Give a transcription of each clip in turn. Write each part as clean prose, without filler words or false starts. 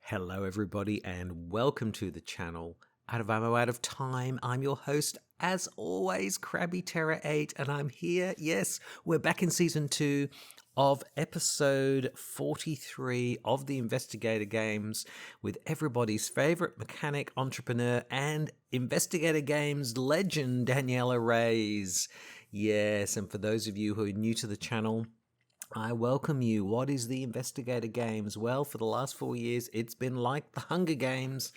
Hello everybody and welcome to the channel. Out of ammo, out of time. I'm your host, as always, Krabby Terror 8, and I'm here. Yes, we're back in season 2 of episode 43 of the Investigator Games with everybody's favorite mechanic, entrepreneur, and Investigator Games legend, Daniela Reyes. Yes, and for those of you who are new to the channel, I welcome you. What is the Investigator Games? Well, for the last 4 years, it's been like the Hunger Games.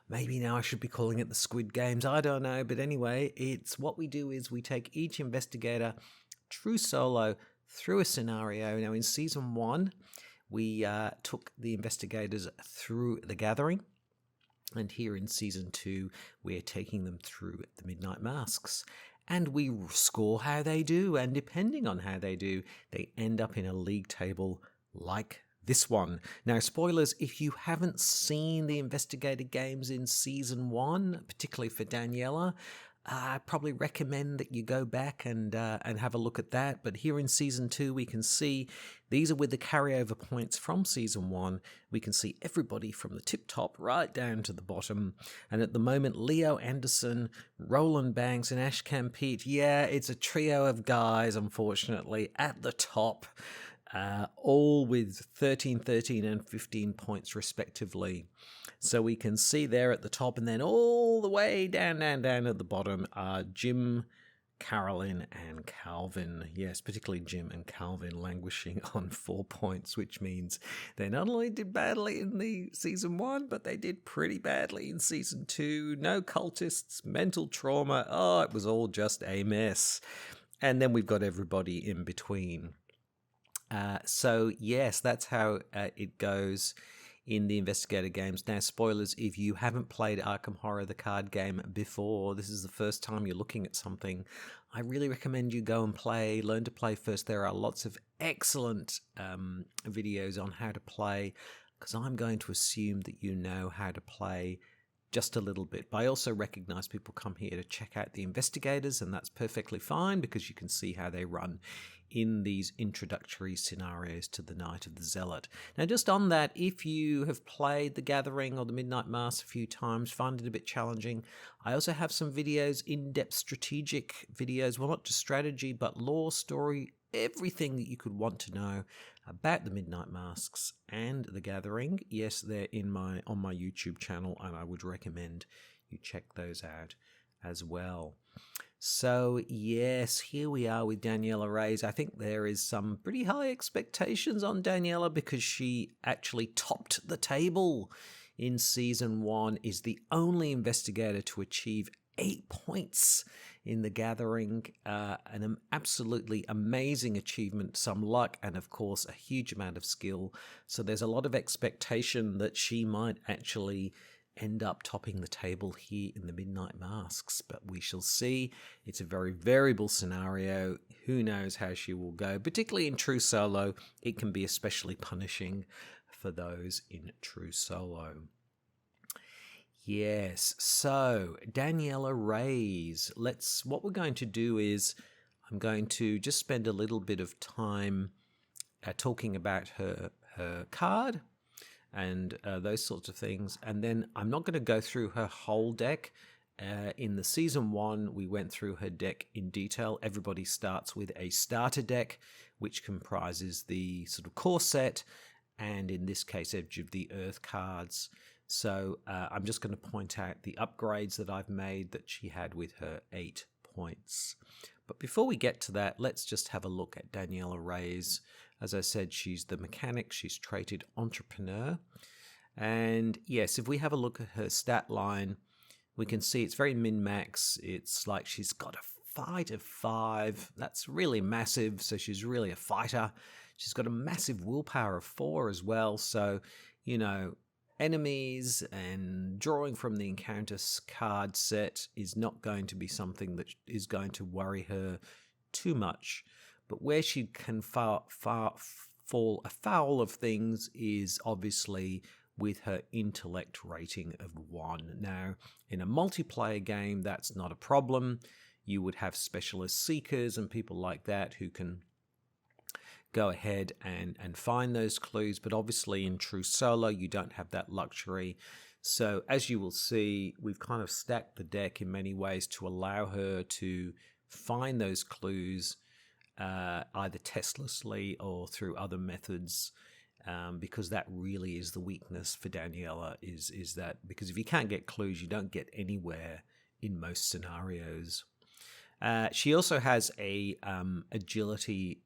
Maybe now I should be calling it the Squid Games. I don't know. But anyway, it's what we do is we take each investigator true solo through a scenario. Now, in season 1, we took the investigators through the gathering. And here in season 2, we're taking them through the Midnight Masks. And we score how they do, and depending on how they do, they end up in a league table like this one. Now, spoilers, if you haven't seen the Investigator Games in Season 1, particularly for Daniela, I probably recommend that you go back and have a look at that. But here in Season 2, we can see these are with the carryover points from Season 1. We can see everybody from the tip top right down to the bottom. And at the moment, Leo Anderson, Roland Banks, and Ash Campete. Yeah, it's a trio of guys, unfortunately, at the top. All with 13, 13, and 15 points respectively. So we can see there at the top, and then all the way down at the bottom are Jim, Carolyn, and Calvin. Yes, particularly Jim and Calvin languishing on 4 points, which means they not only did badly in the season 1, but they did pretty badly in season 2. No cultists, mental trauma. Oh, it was all just a mess. And then we've got everybody in between. So yes, that's how it goes in the Investigator Games. Now, spoilers, if you haven't played Arkham Horror, the card game, before, this is the first time you're looking at something, I really recommend you go and play, learn to play first. There are lots of excellent videos on how to play, because I'm going to assume that you know how to play just a little bit. But I also recognize people come here to check out the investigators, and that's perfectly fine because you can see how they run in these introductory scenarios to the Night of the Zealot. Now, just on that, if you have played The Gathering or the Midnight Mass a few times, find it a bit challenging, I also have some videos, in-depth strategic videos, well, not just strategy, but lore, story, everything that you could want to know about the Midnight Masks and The Gathering. Yes, they're on my YouTube channel, and I would recommend you check those out as well. So yes, here we are with Daniela Reyes. I think there is some pretty high expectations on Daniela because she actually topped the table in season 1, is the only investigator to achieve 8 points in The Gathering. An absolutely amazing achievement, some luck, and of course a huge amount of skill. So there's a lot of expectation that she might actually end up topping the table here in the Midnight Masks, but we shall see. It's a very variable scenario. Who knows how she will go, particularly in true solo. It can be especially punishing for those in true solo. Yes, so Daniela Reyes, what we're going to do is I'm going to just spend a little bit of time talking about her card and those sorts of things. And then I'm not going to go through her whole deck. In the season 1, we went through her deck in detail. Everybody starts with a starter deck, which comprises the sort of core set, and in this case, Edge of the Earth cards. So I'm just going to point out the upgrades that I've made that she had with her 8 points. But before we get to that, let's just have a look at Daniela Reyes. As I said, she's the mechanic, she's traded entrepreneur. And yes, if we have a look at her stat line, we can see it's very min-max. It's like she's got a fight of 5. That's really massive, so she's really a fighter. She's got a massive willpower of 4 as well, so, you know, enemies and drawing from the encounter card set is not going to be something that is going to worry her too much. But where she can fall afoul of things is obviously with her intellect rating of 1. Now, in a multiplayer game, that's not a problem. You would have specialist seekers and people like that who can go ahead and find those clues, but obviously in true solo you don't have that luxury. So as you will see, we've kind of stacked the deck in many ways to allow her to find those clues either testlessly or through other methods, because that really is the weakness for Daniela, is that because if you can't get clues, you don't get anywhere in most scenarios. She also has a agility,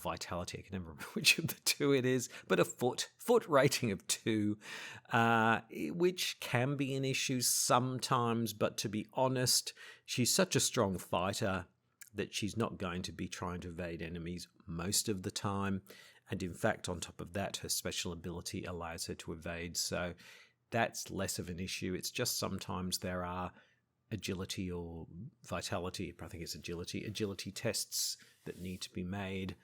vitality, I can never remember which of the two it is, but a foot rating of 2, which can be an issue sometimes, but to be honest, she's such a strong fighter that she's not going to be trying to evade enemies most of the time. And in fact, on top of that, her special ability allows her to evade, so that's less of an issue. It's just sometimes there are agility or vitality, I think it's agility tests that need to be made,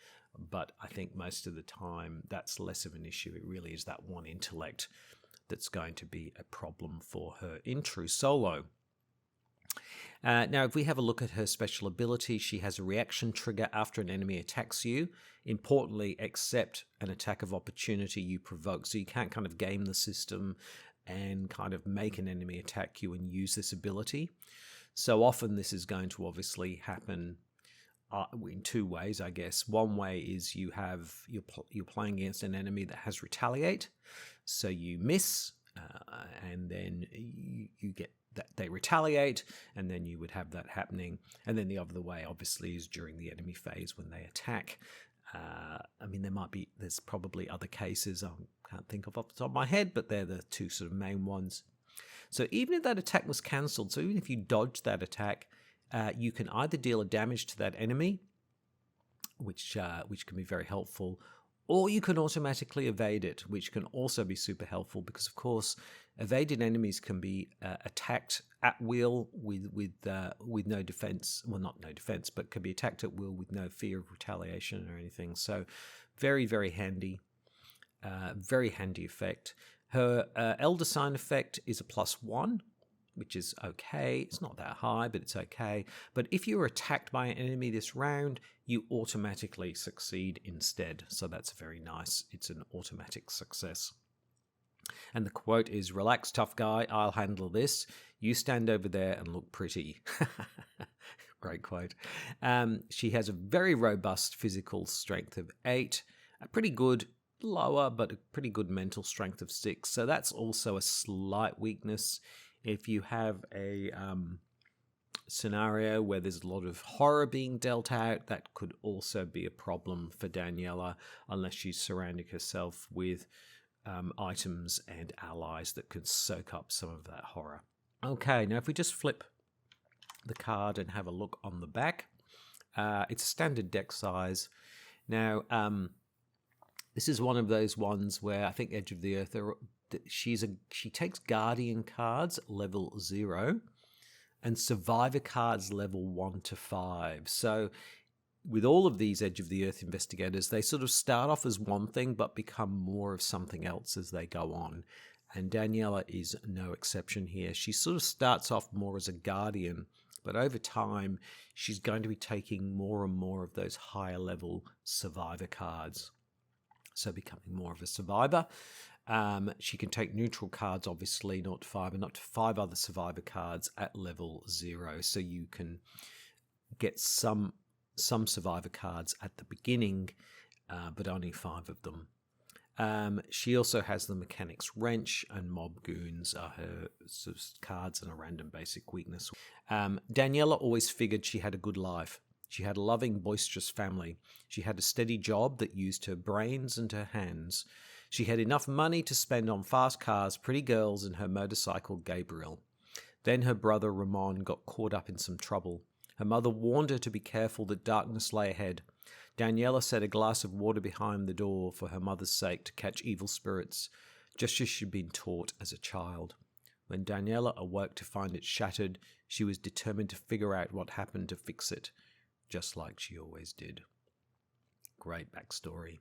but I think most of the time that's less of an issue. It really is that 1 intellect that's going to be a problem for her in true solo. Now, if we have a look at her special ability, she has a reaction trigger after an enemy attacks you. Importantly, accept an attack of opportunity you provoke. So you can't kind of game the system and kind of make an enemy attack you and use this ability. So often this is going to obviously happen in 2 ways, I guess. One way is you're playing against an enemy that has retaliate, so you miss, and then you get that they retaliate, and then you would have that happening. And then the other way, obviously, is during the enemy phase when they attack. I mean, there's probably other cases I can't think of off the top of my head, but they're the 2 sort of main ones. So even if that attack was cancelled, so even if you dodge that attack, you can either deal a damage to that enemy, which can be very helpful, or you can automatically evade it, which can also be super helpful because, of course, evaded enemies can be attacked at will with no defense. Well, not no defense, but can be attacked at will with no fear of retaliation or anything. So, very, very handy. Very handy effect. Her Elder Sign effect is a +1, which is okay. It's not that high, but it's okay. But if you're attacked by an enemy this round, you automatically succeed instead. So that's very nice. It's an automatic success. And the quote is, "Relax, tough guy. I'll handle this. You stand over there and look pretty." Great quote. She has a very robust physical strength of 8, a pretty good lower, but a pretty good mental strength of 6. So that's also a slight weakness. If you have a scenario where there's a lot of horror being dealt out, that could also be a problem for Daniela, unless she's surrounding herself with items and allies that could soak up some of that horror. Okay, now if we just flip the card and have a look on the back, it's a standard deck size. Now, this is one of those ones where I think Edge of the Earth, she takes Guardian cards level 0 and Survivor cards level 1 to 5. So with all of these Edge of the Earth investigators, they sort of start off as one thing but become more of something else as they go on. And Daniela is no exception here. She sort of starts off more as a Guardian, but over time she's going to be taking more and more of those higher level Survivor cards. So becoming more of a Survivor. She can take neutral cards, obviously, 0 to 5, and up to 5 other Survivor cards at level 0. So you can get some Survivor cards at the beginning, but only 5 of them. She also has the Mechanics Wrench, and Mob Goons are her sort of cards and a random basic weakness. Daniela always figured she had a good life. She had a loving, boisterous family. She had a steady job that used her brains and her hands. She had enough money to spend on fast cars, pretty girls, and her motorcycle, Gabriel. Then her brother, Ramon, got caught up in some trouble. Her mother warned her to be careful that darkness lay ahead. Daniela set a glass of water behind the door for her mother's sake to catch evil spirits. just as she'd been taught as a child. When Daniela awoke to find it shattered, she was determined to figure out what happened to fix it, just like she always did. Great backstory.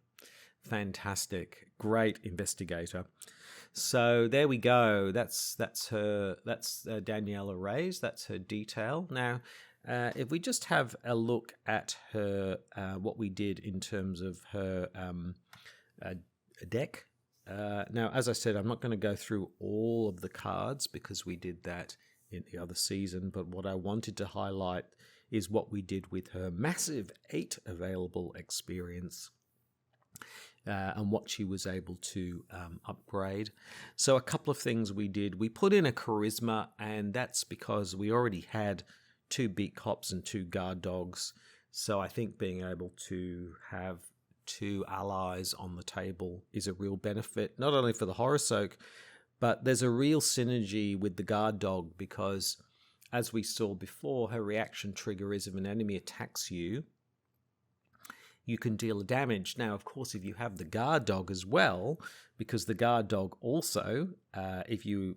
Fantastic. Great investigator. So there we go. That's her. That's Daniela Reyes. That's her detail. Now, if we just have a look at her, what we did in terms of her deck. Now, as I said, I'm not going to go through all of the cards because we did that in the other season. But what I wanted to highlight is what we did with her massive 8 available experience. And what she was able to upgrade. So a couple of things we did. We put in a charisma, and that's because we already had 2 beat cops and 2 guard dogs. So I think being able to have 2 allies on the table is a real benefit, not only for the horror soak, but there's a real synergy with the guard dog because, as we saw before, her reaction trigger is if an enemy attacks you, you can deal damage. Now, of course, if you have the guard dog as well, because the guard dog also, if you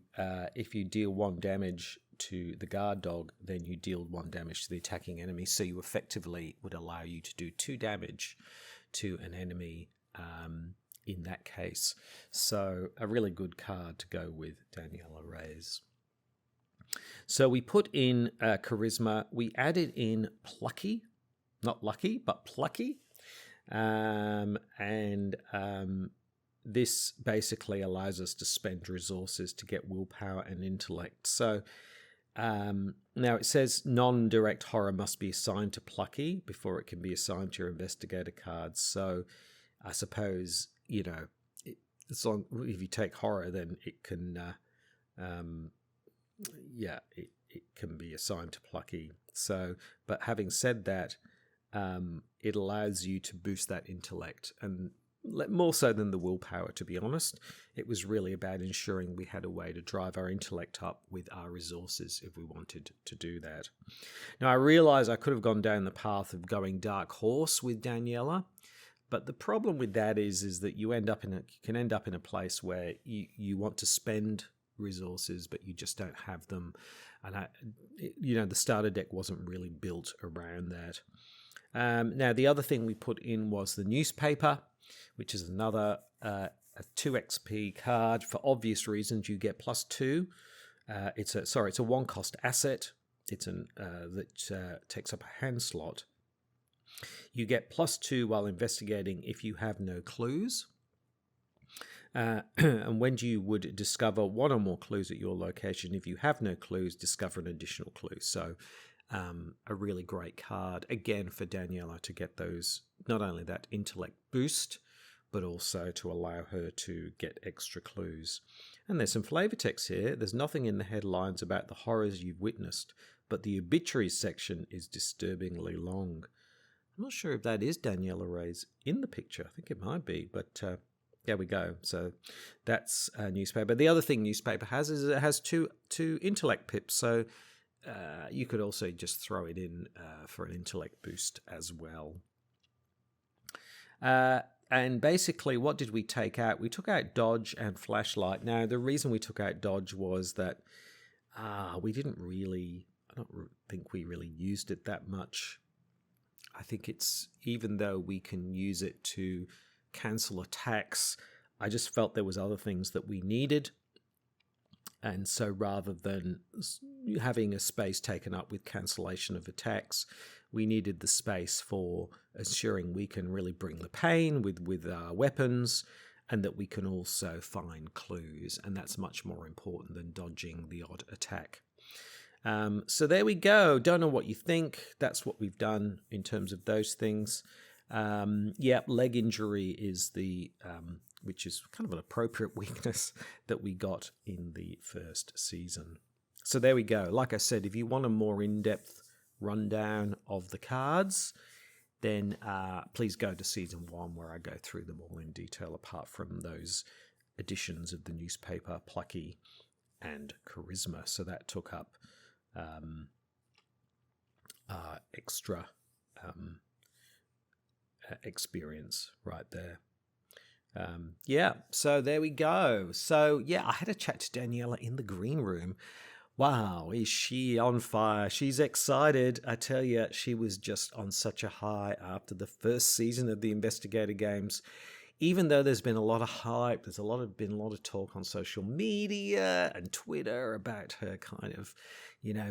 deal 1 damage to the guard dog, then you deal 1 damage to the attacking enemy. So you effectively would allow you to do 2 damage to an enemy in that case. So a really good card to go with Daniela Reyes. So we put in charisma. We added in plucky, not lucky, but plucky. This basically allows us to spend resources to get willpower and intellect. So now it says non-direct horror must be assigned to plucky before it can be assigned to your investigator cards. So I suppose, as long if you take horror, then it can, it can be assigned to plucky. So, but having said that, it allows you to boost that intellect, and more so than the willpower, to be honest. It was really about ensuring we had a way to drive our intellect up with our resources if we wanted to do that. Now, I realize I could have gone down the path of going Dark Horse with Daniela, but the problem with that is that you can end up in a place where you want to spend resources, but you just don't have them. And the starter deck wasn't really built around that. Now, the other thing we put in was the newspaper, which is another a 2 XP card. For obvious reasons, you get +2. It's a 1-cost asset. It's that takes up a hand slot. You get +2 while investigating if you have no clues. And when you would discover 1 or more clues at your location, if you have no clues, discover an additional clue. So a really great card, again, for Daniela to get those, not only that intellect boost, but also to allow her to get extra clues. And there's some flavor text here. There's nothing in the headlines about the horrors you've witnessed, but the obituaries section is disturbingly long. I'm not sure if that is Daniela Reyes in the picture. I think it might be, but there we go. So that's a newspaper. The other thing newspaper has is it has two intellect pips. So you could also just throw it in for an intellect boost as well. And basically, what did we take out? We took out dodge and flashlight. Now, the reason we took out dodge was that we didn't really, I don't think we really used it that much. I think it's, even though we can use it to cancel attacks, I just felt there was other things that we needed. And so rather than having a space taken up with cancellation of attacks, we needed the space for assuring we can really bring the pain with our weapons, and that we can also find clues. And that's much more important than dodging the odd attack. So there we go. Don't know what you think. That's what we've done in terms of those things. Leg injury is the... which is kind of an appropriate weakness that we got in the first season. So there we go. Like I said, if you want a more in-depth rundown of the cards, then please go to Season 1, where I go through them all in detail, apart from those additions of the newspaper, Plucky, and Charisma. So that took up extra experience right there. Yeah, so there we go. So, yeah, I had a chat to Daniela in the green room. Wow, is she on fire? She's excited. I tell you, she was just on such a high after the first season of the Investigator Games. Even though there's been a lot of hype, been a lot of talk on social media and Twitter about her kind of,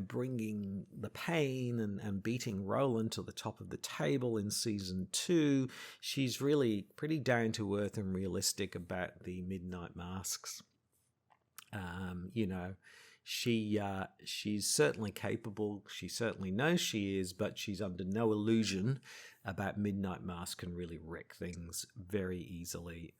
bringing the pain and beating Roland to the top of the table in season 2. She's really pretty down to earth and realistic about the Midnight Masks. She's certainly capable. She certainly knows she is, but she's under no illusion about Midnight Mask can really wreck things very easily.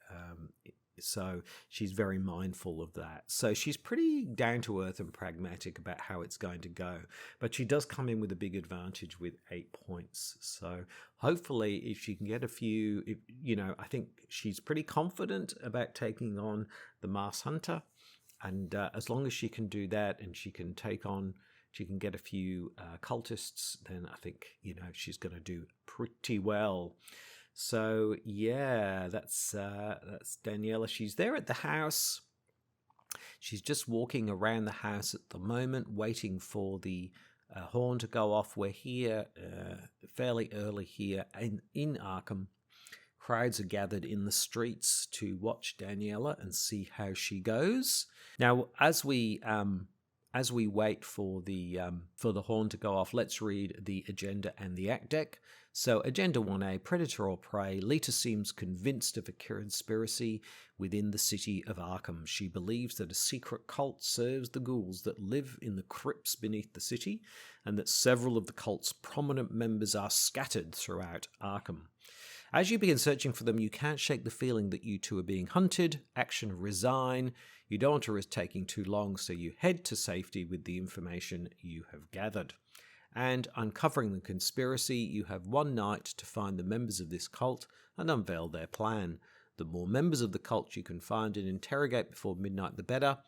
So she's very mindful of that. So she's pretty down to earth and pragmatic about how it's going to go. But she does come in with a big advantage with 8 points. So hopefully, if she can get a few, I think she's pretty confident about taking on the Mars Hunter. And as long as she can do that and she can get a few cultists, then I think, she's going to do pretty well. So, yeah, that's Daniela. She's there at the house. She's just walking around the house at the moment, waiting for the horn to go off. We're here fairly early here in Arkham. Crowds are gathered in the streets to watch Daniela and see how she goes. Now, as we wait for the horn to go off, let's read the agenda and the act deck. So, Agenda 1A, Predator or Prey. Lita seems convinced of a conspiracy within the city of Arkham. She believes that a secret cult serves the ghouls that live in the crypts beneath the city, and that several of the cult's prominent members are scattered throughout Arkham. As you begin searching for them, you can't shake the feeling that you two are being hunted. Action, resign. You don't want to risk taking too long, so you head to safety with the information you have gathered. And uncovering the conspiracy, you have one night to find the members of this cult and unveil their plan. The more members of the cult you can find and interrogate before midnight, the better.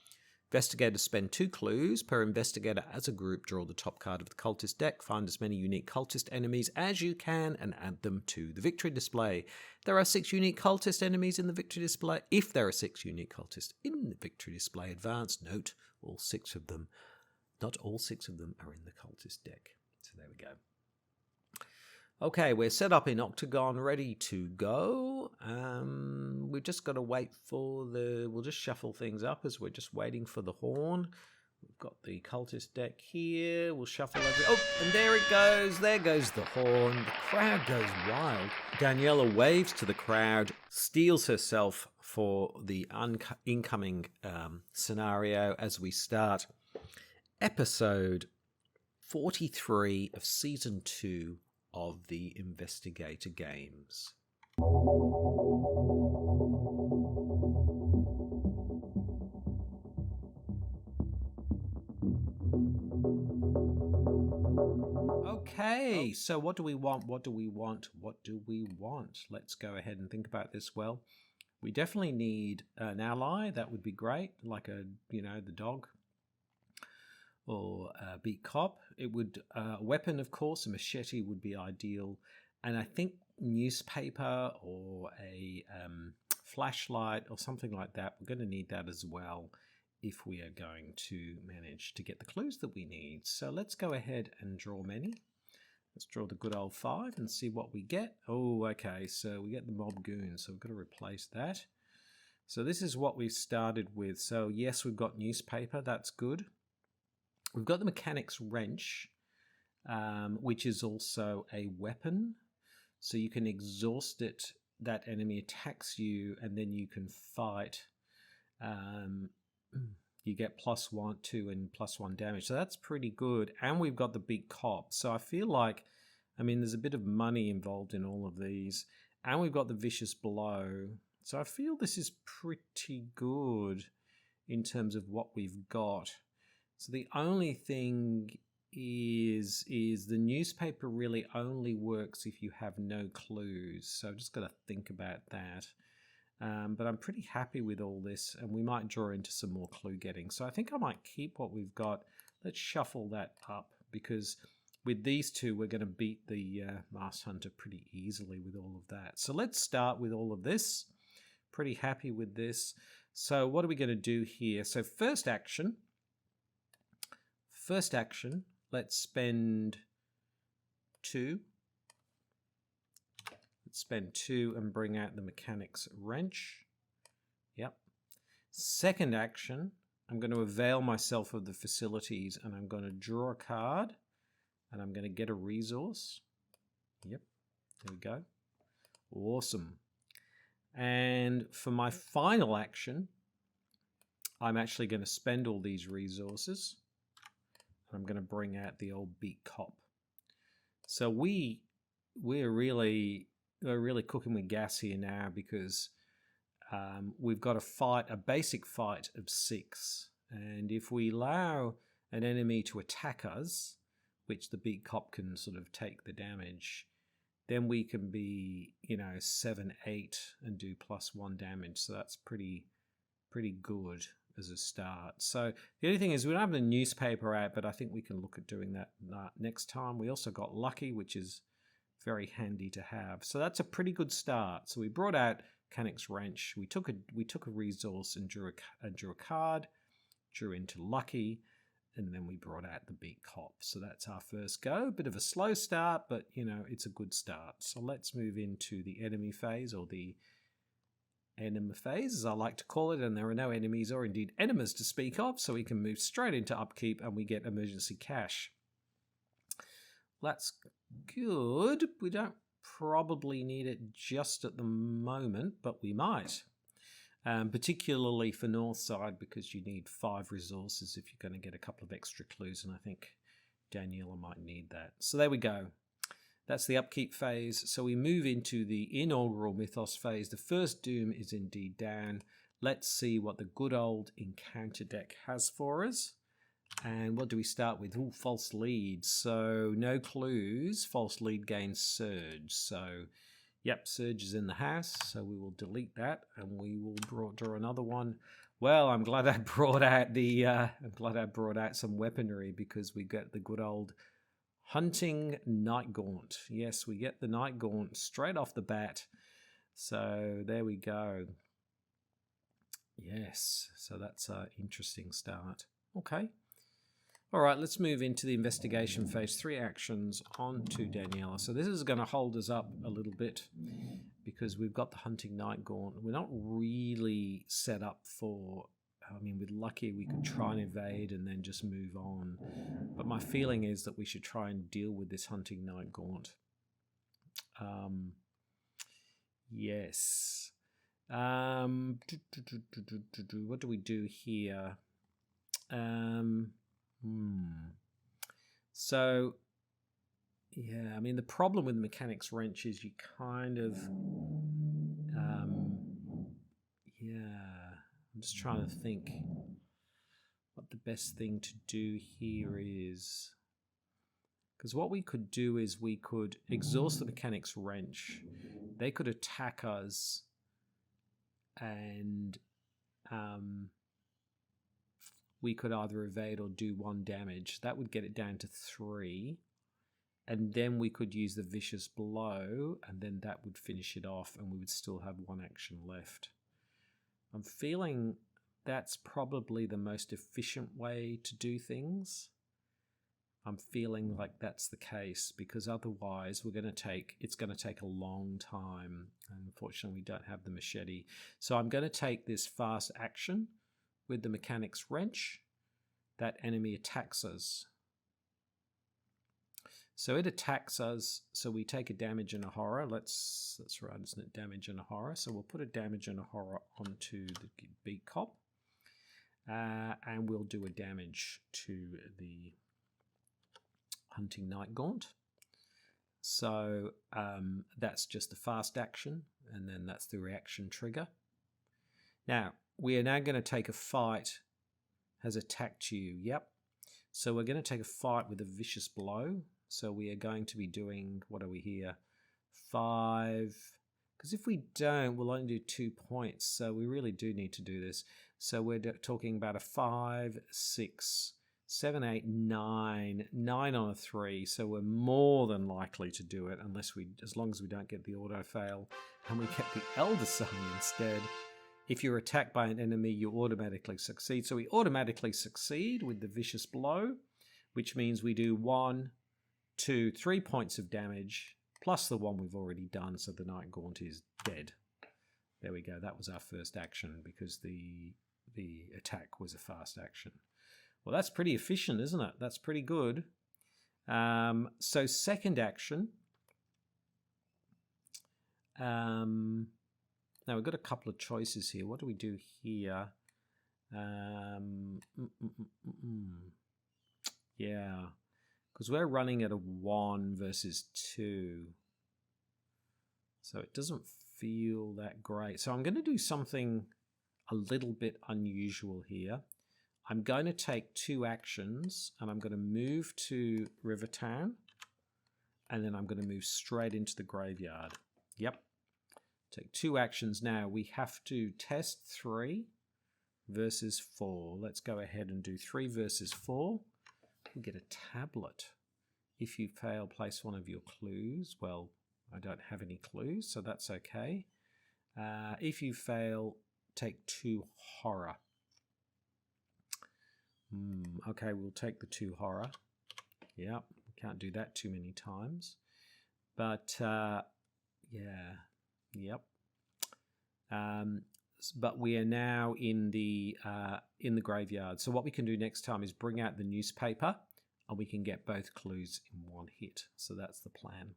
Investigators spend 2 clues per investigator as a group. Draw the top card of the cultist deck, find as many unique cultist enemies as you can, and add them to the victory display. There are 6 unique cultist enemies in the victory display. If there are 6 unique cultists in the victory display advance, note not all 6 of them are in the cultist deck. So there we go. Okay, we're set up in Octagon, ready to go. We've just got to wait for we'll just shuffle things up as we're just waiting for the horn. We've got the cultist deck here. We'll shuffle over. Oh, and there it goes. There goes the horn. The crowd goes wild. Daniela waves to the crowd, steels herself for the incoming scenario as we start episode 43 of season 2 of the Investigator Games. Okay, so what do we want? Let's go ahead and think about this well. We definitely need an ally. That would be great, like the dog. Or beat cop. It would weapon, of course, a machete would be ideal, and I think newspaper or a flashlight or something like that. We're going to need that as well if we are going to manage to get the clues that we need. So let's go ahead and draw many. Let's draw the good old 5 and see what we get. Oh, okay, so we get the mob goon, so we've got to replace that. So this is what we started with. So yes, we've got newspaper. That's good. We've got the mechanic's wrench, which is also a weapon. So you can exhaust it. That enemy attacks you, and then you can fight. You get +1, 2, and +1 damage. So that's pretty good. And we've got the big cop. So I feel like, there's a bit of money involved in all of these. And we've got the vicious blow. So I feel this is pretty good in terms of what we've got. So the only thing is the newspaper really only works if you have no clues. So I've just got to think about that. But I'm pretty happy with all this, and we might draw into some more clue getting. So I think I might keep what we've got. Let's shuffle that up, because with these two, we're going to beat the Masked Hunter pretty easily with all of that. So let's start with all of this. Pretty happy with this. So what are we going to do here? So first action, let's spend 2. Let's spend 2 and bring out the mechanics wrench. Yep. Second action, I'm going to avail myself of the facilities and I'm going to draw a card and I'm going to get a resource. Yep. There we go. Awesome. And for my final action, I'm actually going to spend all these resources. I'm going to bring out the old beat cop. So we're really cooking with gas here now because we've got a basic fight of 6. And if we allow an enemy to attack us, which the beat cop can sort of take the damage, then we can be, 7, 8 and do +1 damage. So that's pretty good as a start. So the only thing is we don't have the newspaper out, but I think we can look at doing that next time. We also got lucky, which is very handy to have. So that's a pretty good start. So we brought out mechanics wrench. We took a resource and drew a card, drew into lucky, and then we brought out the beat cop. So that's our first go. Bit of a slow start, but it's a good start. So let's move into the enemy phase, or the enemy phase, as I like to call it. And there are no enemies or indeed enemies to speak of, so we can move straight into upkeep and we get emergency cash. That's good. We don't probably need it just at the moment, but we might. Particularly for north side, because you need 5 resources if you're going to get a couple of extra clues, and I think Daniela might need that. So there we go. That's the upkeep phase. So we move into the inaugural mythos phase. The first doom is indeed down. Let's see what the good old encounter deck has for us. And what do we start with? Ooh, false lead. So no clues. False lead gains surge. So yep, surge is in the house, so we will delete that and we will draw another one. Well, I'm glad I brought out some weaponry, because we get the good old hunting night gaunt. Yes, we get the night gaunt straight off the bat. So there we go. Yes, so that's an interesting start. Okay. All right, let's move into the investigation phase. 3 actions on to Daniela. So this is going to hold us up a little bit because we've got the hunting night gaunt. We're not really set up for, with lucky we could try and evade and then just move on. But my feeling is that we should try and deal with this hunting night gaunt. Yes. What do we do here? So, yeah, the problem with mechanics wrench is you kind of, I'm just trying to think what the best thing to do here is. Because what we could do is we could exhaust the mechanics wrench. They could attack us and we could either evade or do 1 damage. That would get it down to 3. And then we could use the vicious blow, and then that would finish it off, and we would still have 1 action left. I'm feeling that's probably the most efficient way to do things. I'm feeling like that's the case, because otherwise it's going to take a long time. And unfortunately, we don't have the machete. So I'm going to take this fast action with the mechanics wrench. That enemy attacks us. So it attacks us, so we take a damage and a horror. That's right, isn't it? Damage and a horror. So we'll put a damage and a horror onto the beat cop. And we'll do a damage to the hunting night gaunt. So that's just the fast action, and then that's the reaction trigger. Now, we are now going to take a fight. Has attacked you. Yep. So we're going to take a fight with a vicious blow. So we are going to be doing, what are we here? 5. Because if we don't, we'll only do 2 points. So we really do need to do this. So we're talking about a 5, 6, 7, 8, 9. 9 on a 3. So we're more than likely to do it, as long as we don't get the auto fail and we get the Elder Sign instead. If you're attacked by an enemy, you automatically succeed. So we automatically succeed with the vicious blow, which means we do 1, 2, 3 points of damage, plus the one we've already done, so the Night Gaunt is dead. There we go. That was our first action because the attack was a fast action. Well, that's pretty efficient, isn't it? That's pretty good. So second action. Now we've got a couple of choices here. What do we do here? Yeah, because we're running at a 1 versus 2. So it doesn't feel that great. So I'm going to do something a little bit unusual here. I'm going to take 2 actions and I'm going to move to Rivertown and then I'm going to move straight into the graveyard. Yep. Take 2 actions now. We have to test 3 versus 4. Let's go ahead and do 3 versus 4. We get a tablet. If you fail, place one of your clues. Well, I don't have any clues, so that's okay. If you fail, take 2 horror. Okay, we'll take the 2 horror. Yep, we can't do that too many times. But yeah, yep. But we are now in the graveyard. So what we can do next time is bring out the newspaper, and we can get both clues in one hit. So that's the plan.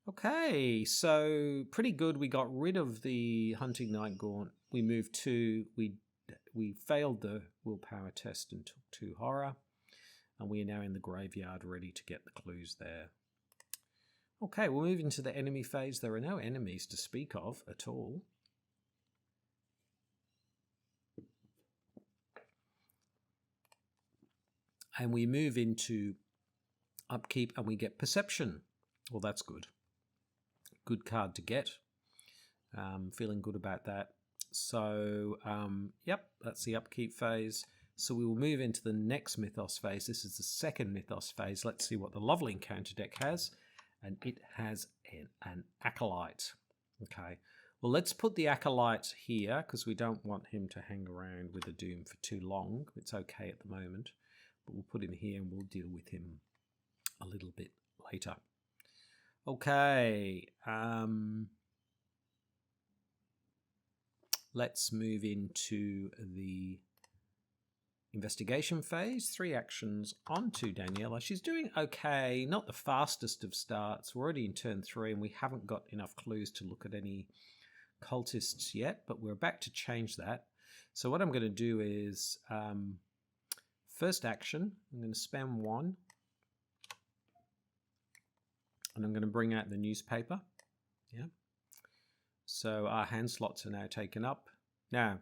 Okay, so pretty good. We got rid of the Hunting Night Gaunt. We moved 2. We failed the willpower test and took 2 horror. And we are now in the graveyard ready to get the clues there. Okay, we'll move into the enemy phase. There are no enemies to speak of at all. And we move into upkeep and we get perception. Well, that's good. Good card to get. Feeling good about that. So, yep, that's the upkeep phase. So we will move into the next Mythos phase. This is the second Mythos phase. Let's see what the lovely encounter deck has. And it has an Acolyte. Okay, well, let's put the Acolyte here because we don't want him to hang around with a Doom for too long. It's okay at the moment. But we'll put him here and we'll deal with him a little bit later. Okay, let's move into the investigation phase. 3 actions onto Daniela. She's doing okay, not the fastest of starts. We're already in turn 3 and we haven't got enough clues to look at any cultists yet, but we're about to change that. So what I'm going to do is, first action, I'm going to spam 1. And I'm going to bring out the newspaper. Yeah. So our hand slots are now taken up. Now,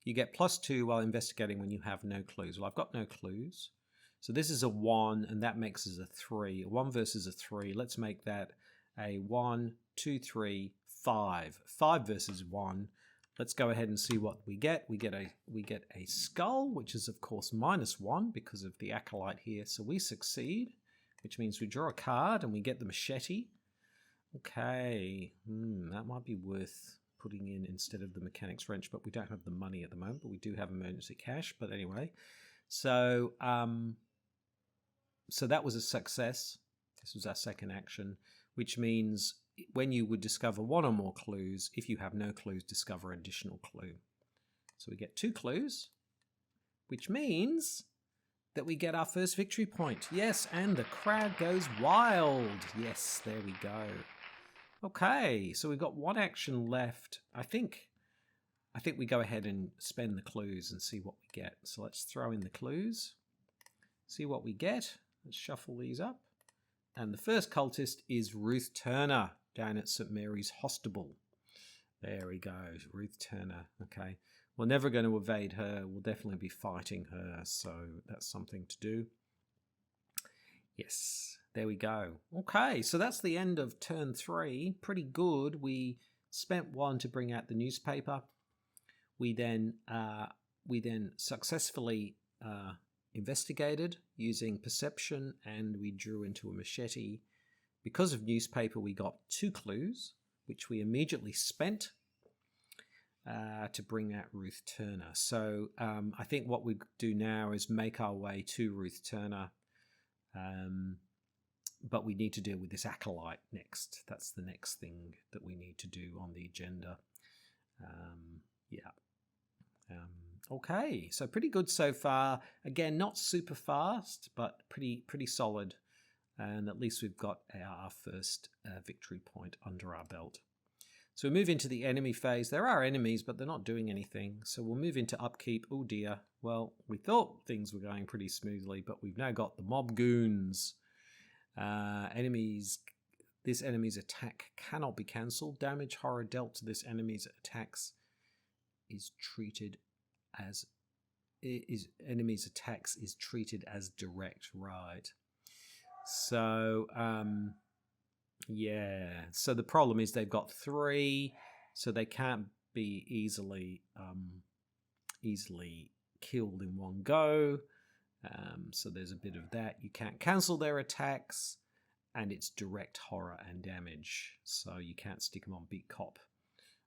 you get +2 while investigating when you have no clues. Well, I've got no clues. So this is a 1, and that makes us a 3. A 1 versus a 3. Let's make that a 1, 2, 3, 5. 5 versus 1. Let's go ahead and see what we get. We get a skull, which is of course -1 because of the Acolyte here. So we succeed, which means we draw a card and we get the machete. Okay, that might be worth putting in instead of the Mechanic's Wrench, but we don't have the money at the moment, but we do have emergency cash. But anyway, so so that was a success. This was our second action, which means when you would discover 1 or more clues, if you have no clues, discover an additional clue. So we get 2 clues, which means that we get our first victory point. Yes, and the crowd goes wild. Yes, there we go. Okay, so we've got 1 action left. I think we go ahead and spend the clues and see what we get. So let's throw in the clues, see what we get. Let's shuffle these up. And the first cultist is Ruth Turner down at St. Mary's Hostable. There we go, Ruth Turner. Okay, we're never going to evade her. We'll definitely be fighting her, so that's something to do. Yes, there we go. Okay, so that's the end of turn 3. Pretty good. We spent 1 to bring out the newspaper. We then successfully investigated using perception, and we drew into a machete. Because of newspaper, we got 2 clues, which we immediately spent. to bring out Ruth Turner. So I think what we do now is make our way to Ruth Turner. But we need to deal with this acolyte next. That's the next thing that we need to do on the agenda. Okay, so pretty good so far. Again, not super fast, but pretty solid. And at least we've got our first victory point under our belt. So we move into the enemy phase. There are enemies, but they're not doing anything. So we'll move into upkeep. Oh dear. Well, we thought things were going pretty smoothly, but we've now got the mob goons. This enemy's attack cannot be cancelled. Damage horror dealt to this enemy's attacks is treated as direct, right? So yeah. So the problem is they've got 3, so they can't be easily killed in one go. So there's a bit of that. You can't cancel their attacks, and it's direct horror and damage. So you can't stick them on Beat Cop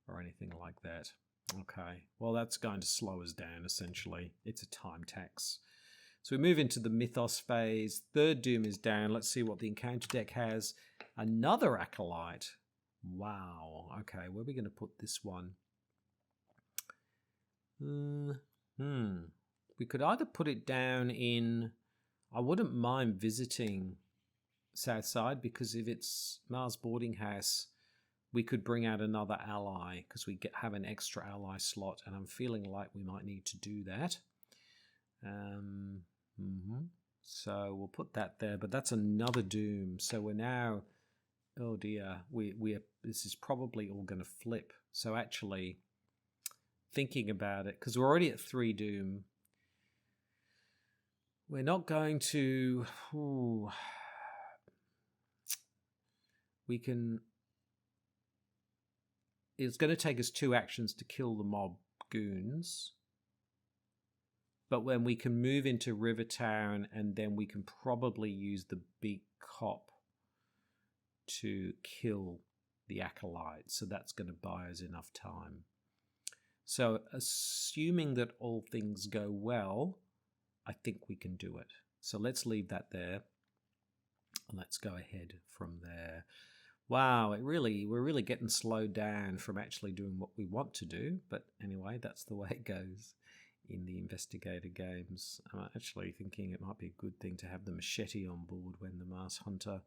or anything like that. Okay, well that's going to slow us down essentially. It's a time tax. So we move into the Mythos phase. Third Doom is down. Let's see what the encounter deck has. Another Acolyte. Wow. Okay, where are we going to put this one? We could either put it down in... I wouldn't mind visiting Southside, because if it's Mars Boarding House, we could bring out another ally, because we have an extra ally slot, and I'm feeling like we might need to do that. So we'll put that there, but that's another Doom. So we're now, oh dear, this is probably all going to flip. So actually, thinking about it, because we're already at 3 Doom, we're not going to. It's going to take us 2 actions to kill the mob goons. But when we can move into Rivertown, and then we can probably use the Beat Cop to kill the Acolyte. So that's going to buy us enough time. So assuming that all things go well, I think we can do it. So let's leave that there. And let's go ahead from there. Wow, we're really getting slowed down from actually doing what we want to do. But anyway, that's the way it goes in the Investigator Games. I'm actually thinking it might be a good thing to have the machete on board when the Mars Hunter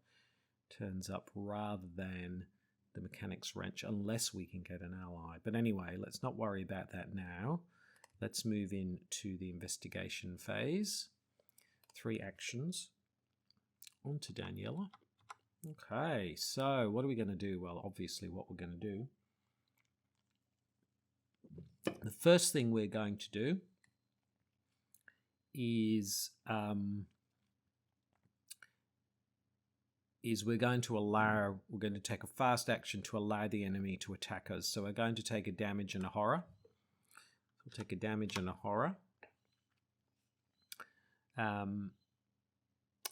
turns up, rather than the Mechanics Wrench, unless we can get an ally. But anyway, let's not worry about that now. Let's move into the investigation phase. 3 actions. On to Daniela. Okay, so what are we going to do? Well, obviously what we're going to do. The first thing we're going to do is we're going to take a fast action to allow the enemy to attack us. So we're going to take a damage and a horror. We'll take a damage and a horror.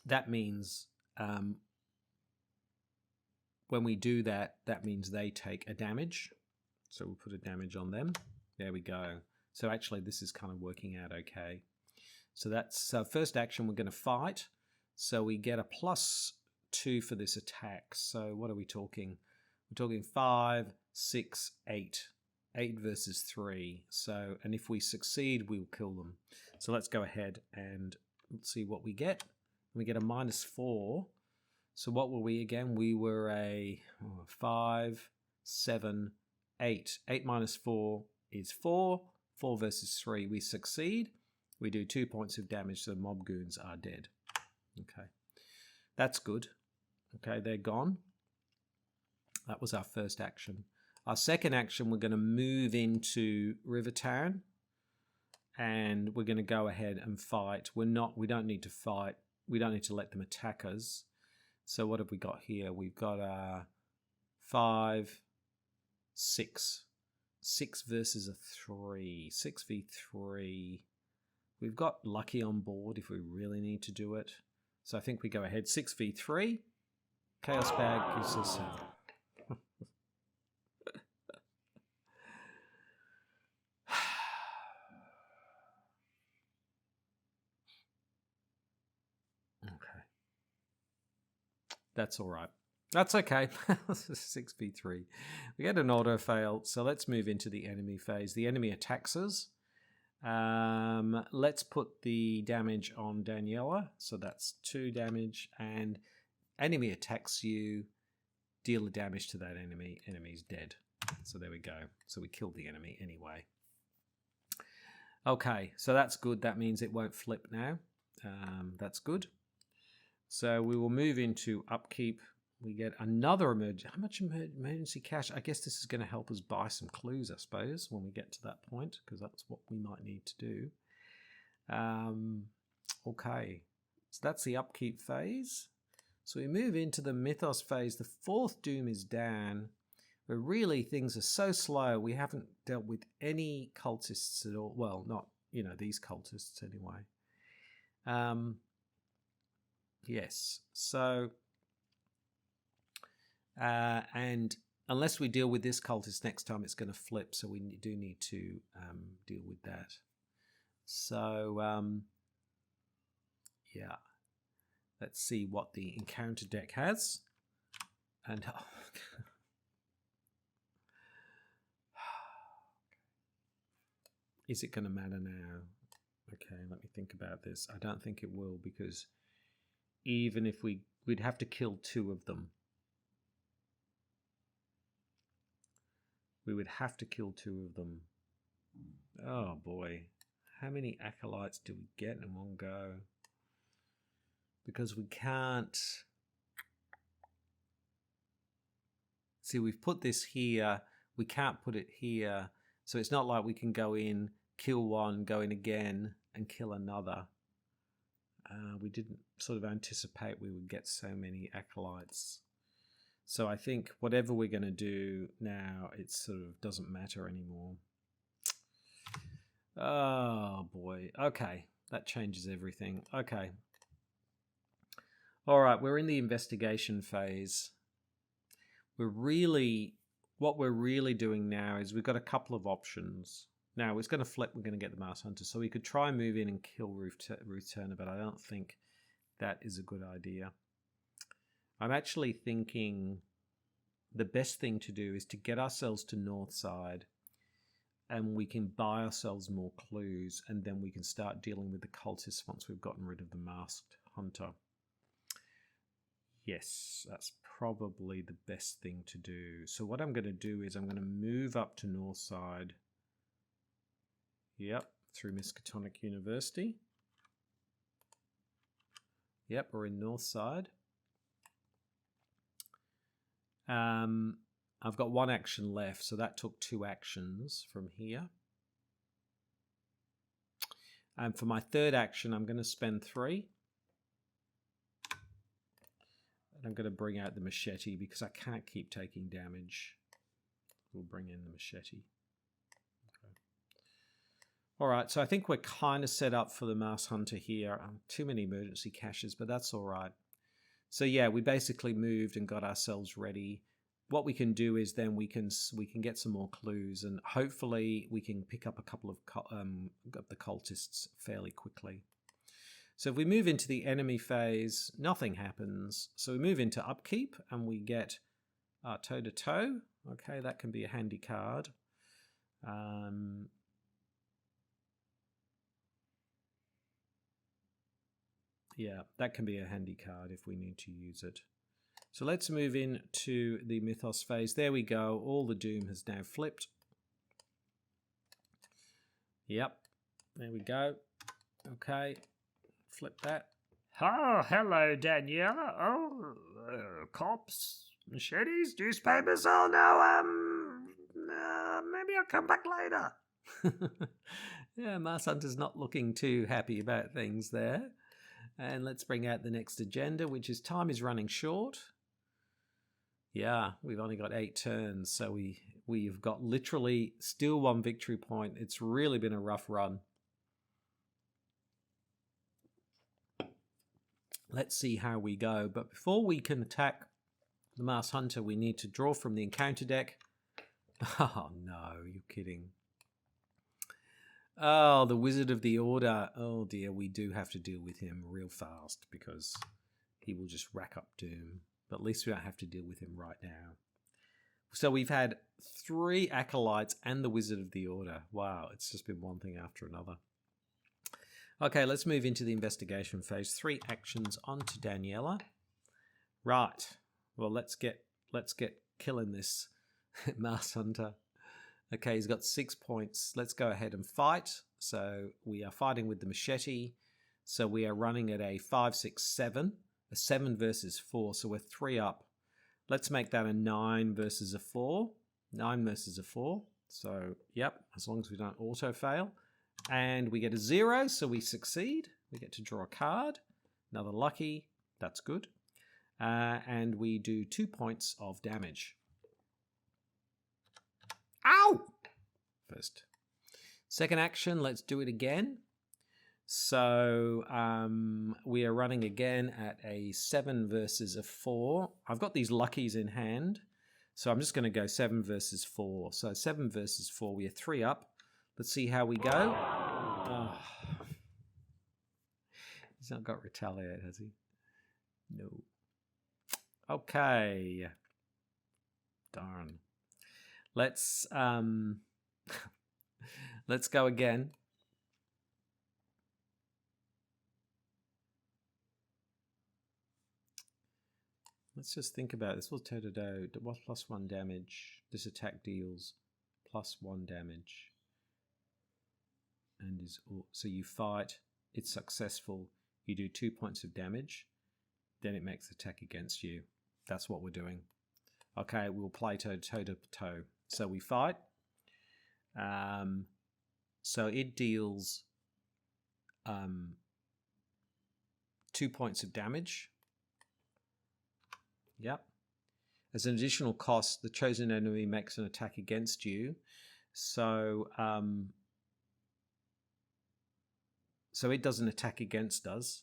That means when we do that, that means they take a damage. So we'll put a damage on them. There we go. So actually this is kind of working out okay. So that's first action, we're going to fight. So we get a +2 for this attack. So what are we talking? We're talking 5, 6, 8. 8 versus 3. So, and if we succeed, we'll kill them. So let's go ahead and let's see what we get. We get a -4. So what were we again? We were a 5, 7, 8. 8 minus 4 is 4. 4 versus 3. We succeed. We do 2 points of damage, so the mob goons are dead. Okay. That's good. Okay, they're gone. That was our first action. Our second action, we're going to move into Rivertown, and we're going to go ahead and fight. We don't need to fight. We don't need to let them attack us. So what have we got here? We've got 5, 6. 6 versus a 3. 6v3. We've got Lucky on board if we really need to do it. So I think we go ahead. 6v3. Chaos Bag gives us... That's all right. That's okay. 6v3. We get an auto fail, so let's move into the enemy phase. The enemy attacks us. Let's put the damage on Daniela. So that's 2 damage, and enemy attacks you. Deal the damage to that enemy. Enemy's dead. So there we go. So we killed the enemy anyway. Okay, so that's good. That means it won't flip now. That's good. So we will move into upkeep. We get another emergency. How much emergency cash? I guess this is going to help us buy some clues, I suppose, when we get to that point, because that's what we might need to do. Okay, so that's the upkeep phase. So we move into the mythos phase. The 4th doom is down, where really things are so slow. We haven't dealt with any cultists at all. Well, not, these cultists anyway. Yes, so... and unless we deal with this cultist next time, it's going to flip. So we do need to deal with that. So, yeah. Let's see what the encounter deck has. And is it going to matter now? Okay, let me think about this. I don't think it will, because even if we'd have to kill 2 of them. We would have to kill 2 of them. Oh boy. How many acolytes do we get in one go? Because we can't... See, we've put this here. We can't put it here. So it's not like we can go in, kill one, go in again, and kill another. We didn't sort of anticipate we would get so many acolytes. So I think whatever we're going to do now, it sort of doesn't matter anymore. Oh boy. Okay, that changes everything. Okay. All right, we're in the investigation phase. What we're really doing now is we've got a couple of options. Now it's going to flip. We're going to get the Mars Hunter, so we could try and move in and kill Ruth Turner, but I don't think that is a good idea. I'm actually thinking the best thing to do is to get ourselves to North Side, and we can buy ourselves more clues, and then we can start dealing with the cultists once we've gotten rid of the Masked Hunter. Yes, that's probably the best thing to do. So what I'm going to do is I'm going to move up to North Side. Yep, through Miskatonic University. Yep, we're in North Side. I've got 1 action left, so that took 2 actions from here. And for my 3rd action, I'm going to spend 3. And I'm going to bring out the machete because I can't keep taking damage. We'll bring in the machete. Okay. All right, so I think we're kind of set up for the Mouse Hunter here. Too many emergency caches, but that's all right. So yeah, we basically moved and got ourselves ready. What we can do is then we can get some more clues, and hopefully we can pick up a couple of the cultists fairly quickly. So if we move into the enemy phase, nothing happens. So we move into upkeep and we get toe-to-toe. Okay, that can be a handy card. Yeah, that can be a handy card if we need to use it. So let's move into the Mythos phase. There we go. All the Doom has now flipped. Yep, there we go. Okay, flip that. Oh, hello, Daniela. Oh, cops, machetes, newspapers. Oh, no, maybe I'll come back later. Yeah, Mars Hunter's not looking too happy about things there. And let's bring out the next agenda, which is time is running short. Yeah, we've only got 8 turns, so we've got literally still 1 victory point. It's really been a rough run. Let's see how we go. But before we can attack the Mars Hunter, we need to draw from the encounter deck. Oh no, you're kidding. Oh, the Wizard of the Order. Oh dear, we do have to deal with him real fast because he will just rack up Doom. But at least we don't have to deal with him right now. So we've had 3 Acolytes and the Wizard of the Order. Wow, it's just been one thing after another. Okay, let's move into the investigation phase. 3 actions onto Daniela. Right. Well, let's get killing this Masked Hunter. Okay, he's got 6 points. Let's go ahead and fight. So we are fighting with the machete. So we are running at a 5, 6, 7. A 7 versus 4. So we're 3 up. Let's make that a 9 versus a 4. 9 versus a 4. So, yep, as long as we don't auto-fail. And we get a 0, so we succeed. We get to draw a card. Another lucky. That's good. And we do 2 points of damage. Ow! First. Second action, let's do it again. So we are running again at a 7 versus a 4. I've got these luckies in hand, so I'm just going to go 7 versus 4. So 7 versus 4, we are 3 up. Let's see how we go. Oh. He's not got retaliate, has he? No. Okay. Darn. Let's let's go again. Let's just think about this. What's toe-to-toe? What's +1 damage? This attack deals +1 damage. And so you fight, it's successful, you do 2 points of damage, then it makes the attack against you. That's what we're doing. Okay, we'll play toe-to-toe. So we fight. So it deals 2 points of damage. Yep. As an additional cost, the chosen enemy makes an attack against you. So so it doesn't attack against us.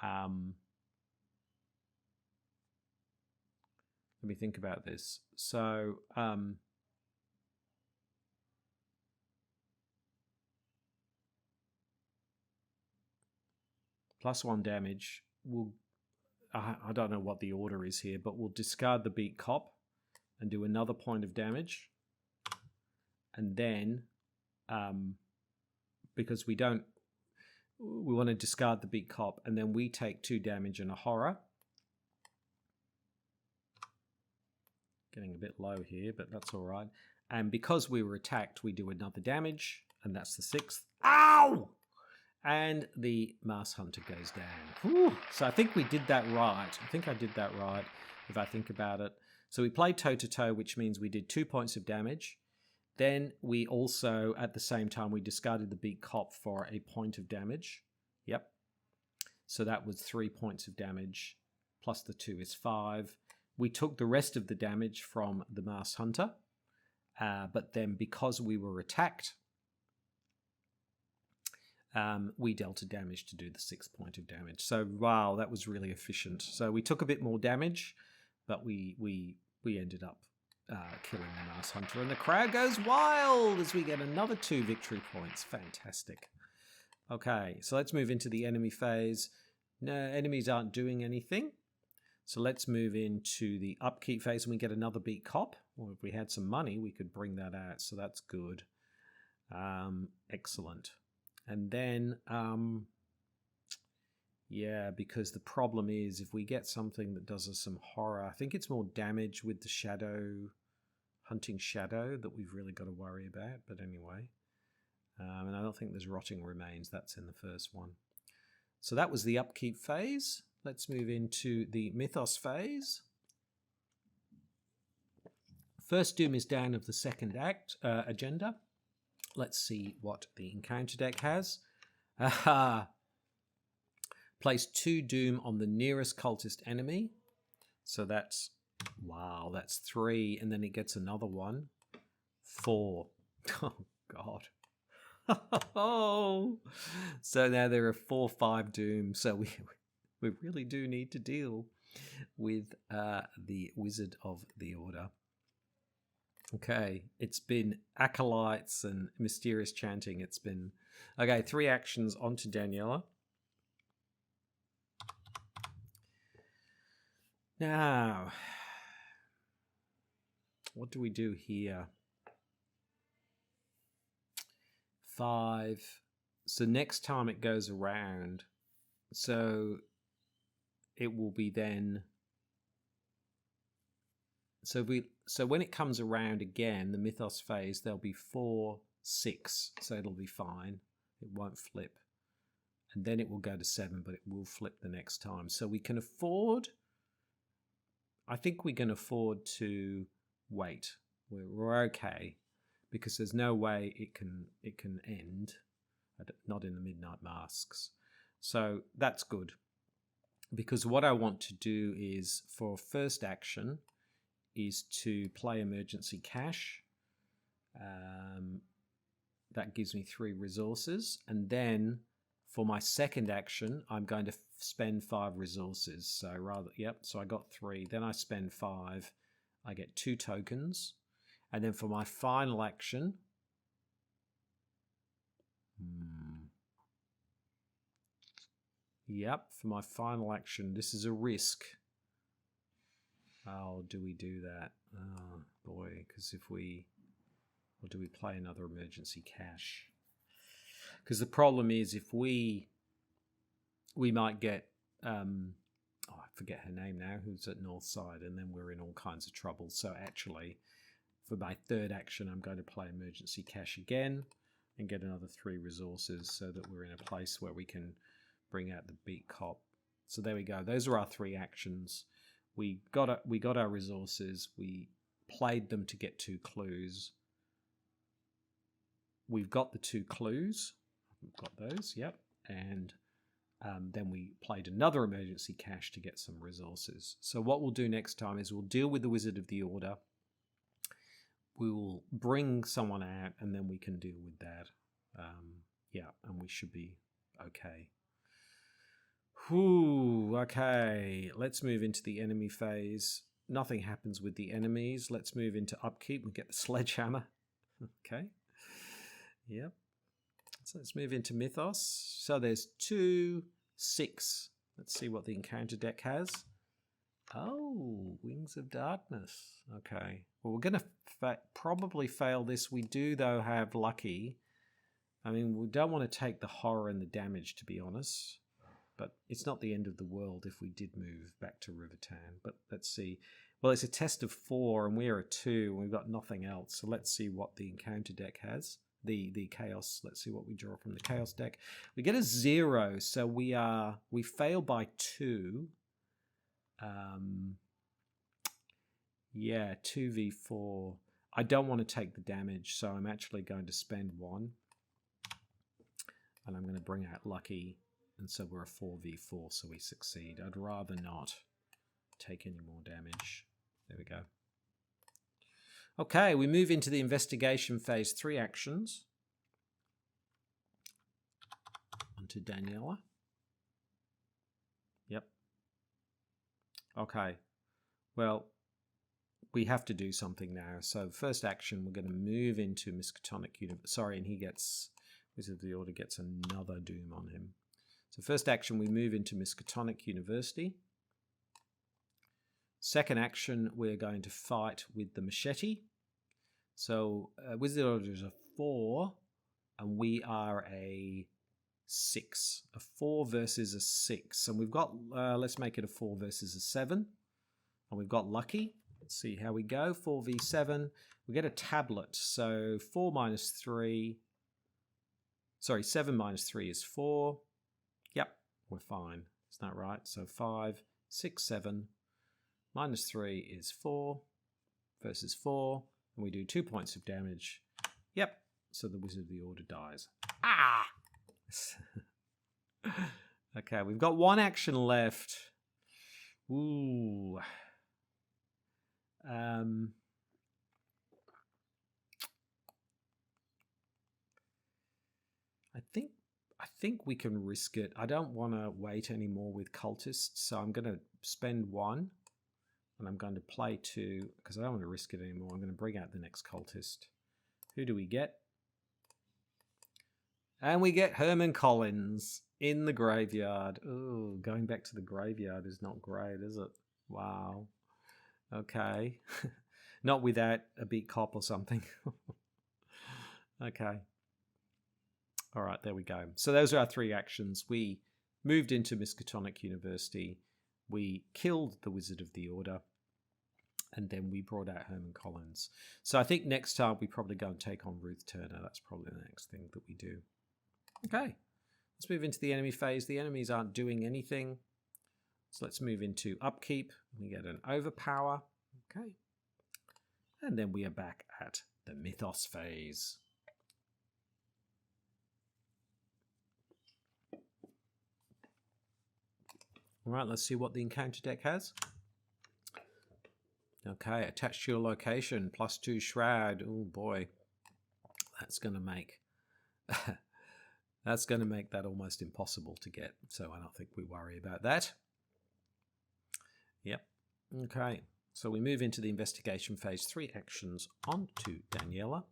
Let me think about this. So +1 damage. I don't know what the order is here, but we'll discard the beat cop and do another point of damage. And then, because we want to discard the beat cop, and then we take 2 damage and a horror. Getting a bit low here, but that's all right. And because we were attacked, we do another damage, and that's the 6th. Ow! And the Masked Hunter goes down. Whew. So I think we did that right. I think I did that right, if I think about it. So we played toe-to-toe, which means we did 2 points of damage. Then we also, at the same time, we discarded the beat cop for a point of damage. Yep. So that was 3 points of damage, plus the 2 is 5. We took the rest of the damage from the Masked Hunter, but then because we were attacked, we dealt a damage to do the 6 point of damage. So wow, that was really efficient. So we took a bit more damage, but we ended up killing the Masked Hunter, and the crowd goes wild as we get another 2 victory points. Fantastic. Okay, so let's move into the enemy phase. No, enemies aren't doing anything. So let's move into the upkeep phase, and we get another beat cop. Well, if we had some money, we could bring that out, so that's good. Excellent. And then, yeah, because the problem is if we get something that does us some horror, I think it's more damage with the shadow, hunting shadow, that we've really got to worry about. But anyway, and I don't think there's rotting remains. That's in the first one. So that was the upkeep phase. Let's move into the mythos phase. First doom is down of the second act agenda. Let's see what the encounter deck has. Aha! Place 2 doom on the nearest cultist enemy. So that's, wow, that's 3. And then it gets another one. 4. Oh, God. Oh. So now there are 4, 5 doom. So we really do need to deal with the Wizard of the Order. Okay, it's been acolytes and mysterious chanting. It's been... Okay, 3 actions onto Daniela. Now, what do we do here? 5. So next time it goes around, so it will be then. So when it comes around again, the mythos phase, there'll be 4, 6. So it'll be fine. It won't flip. And then it will go to 7, but it will flip the next time. So we can afford, I think we can afford to wait. We're okay, because there's no way it can end, not in the Midnight Masks. So that's good, because what I want to do is, for first action, is to play Emergency Cash. That gives me 3 resources, and then for my second action, I'm going to spend 5 resources. So so I got 3. Then I spend 5. I get 2 tokens. And then for my final action, for my final action, this is a risk. Oh, do we do that? Oh, boy, because or do we play another Emergency Cash? Because the problem is, if we might get, I forget her name now, who's at Northside, and then we're in all kinds of trouble. So actually, for my third action, I'm going to play Emergency Cash again and get another 3 resources, so that we're in a place where we can bring out the beat cop. So there we go. Those are our 3 actions. We got our resources. We played them to get 2 clues. We've got the 2 clues. We've got those, yep. And then we played another Emergency Cash to get some resources. So what we'll do next time is we'll deal with the Wizard of the Order. We will bring someone out, and then we can deal with that. And we should be okay. Whew, okay. Let's move into the enemy phase. Nothing happens with the enemies. Let's move into upkeep. We get the sledgehammer. Okay. Yep. So let's move into Mythos. So there's 2, 6. Let's see what the encounter deck has. Oh, Wings of Darkness. Okay. Well, we're going to probably fail this. We do, though, have Lucky. I mean, we don't want to take the horror and the damage, to be honest. But it's not the end of the world if we did move back to Rivertown. But let's see. Well, it's a test of 4, and we're a 2, and we've got nothing else. So let's see what the encounter deck has. The chaos. Let's see what we draw from the chaos deck. We get a 0, so we fail by 2. 2v4. I don't want to take the damage, so I'm actually going to spend 1, and I'm going to bring out Lucky, and so we're a 4v4, so we succeed. I'd rather not take any more damage. There we go. Okay, we move into the investigation phase. 3 actions. Onto Daniela. Yep. Okay. Well, we have to do something now. So first action, we're going to move into Miskatonic University. Sorry, and he gets, Wizard of the Order gets another doom on him. So first action, we move into Miskatonic University. Second action, we're going to fight with the machete. So Wizard of the Order is a 4, and we are a 6. A 4 versus a 6. And we've got, let's make it a 4 versus a 7. And we've got Lucky. Let's see how we go. 4v7. We get a tablet. So 4 minus 3. Sorry, 7 minus 3 is 4. Yep, we're fine. Is that right? So 5, 6, 7. Minus 3 is 4 versus 4. And we do 2 points of damage. Yep, so the Wizard of the Order dies. Ah! Okay, we've got 1 action left. Ooh. I think we can risk it. I don't want to wait anymore with cultists, so I'm going to spend 1, and I'm going to play 2 because I don't want to risk it anymore. I'm going to bring out the next cultist. Who do we get? And we get Herman Collins in the graveyard. Oh, going back to the graveyard is not great, is it? Wow. Okay. Not without a big cop or something. Okay. All right, there we go. So those are our 3 actions. We moved into Miskatonic University. We killed the Wizard of the Order. And then we brought out Herman Collins. So I think next time we probably go and take on Ruth Turner. That's probably the next thing that we do. Okay. Let's move into the enemy phase. The enemies aren't doing anything. So let's move into upkeep. We get an overpower. Okay. And then we are back at the mythos phase. All right, let's see what the encounter deck has. Okay, attached to your location, +2 shroud. Oh boy, that's going to make that almost impossible to get. So I don't think we worry about that. Yep. Okay, so we move into the investigation phase. 3 actions on to Daniela.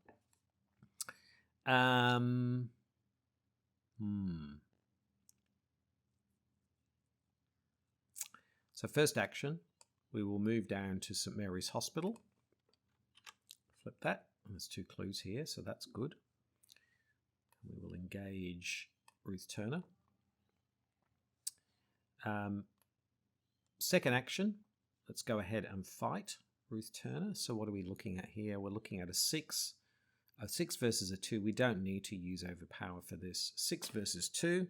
So first action, we will move down to St. Mary's Hospital. Flip that. And there's 2 clues here, so that's good. We will engage Ruth Turner. Second action, let's go ahead and fight Ruth Turner. So what are we looking at here? We're looking at a 6. A 6 versus a 2. We don't need to use overpower for this. 6 versus 2.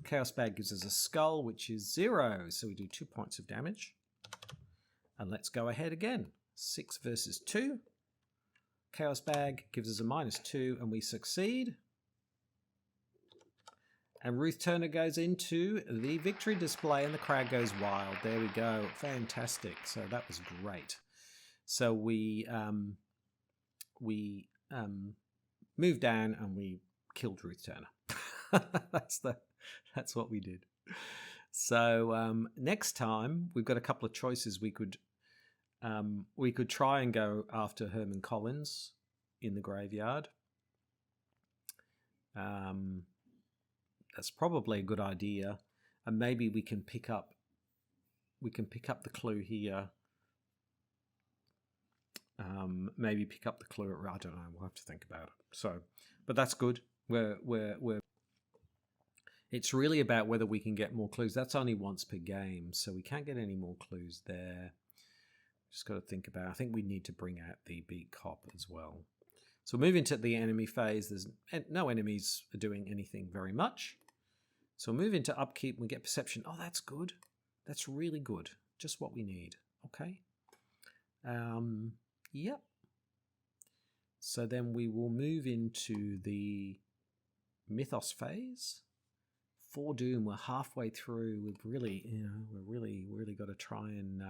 Chaos Bag gives us a skull, which is 0. So we do 2 points of damage. And let's go ahead again. 6 versus 2. Chaos Bag gives us a -2, and we succeed. And Ruth Turner goes into the victory display, and the crowd goes wild. There we go. Fantastic. So that was great. So we moved down and we killed Ruth Turner. That's what we did. So next time we've got a couple of choices. We could try and go after Herman Collins in the graveyard. That's probably a good idea, and maybe we can pick up the clue here. Maybe pick up the clue. I don't know. We'll have to think about it. So, but that's good. It's really about whether we can get more clues. That's only once per game, so we can't get any more clues there. Just got to think about it. I think we need to bring out the beat cop as well. So we'll move into the enemy phase. There's no enemies are doing anything very much. So we'll move into upkeep and we get perception. Oh, that's good. That's really good. Just what we need. Okay. Yep. So then we will move into the mythos phase. 4 Doom. We're halfway through. We've really, really got to try and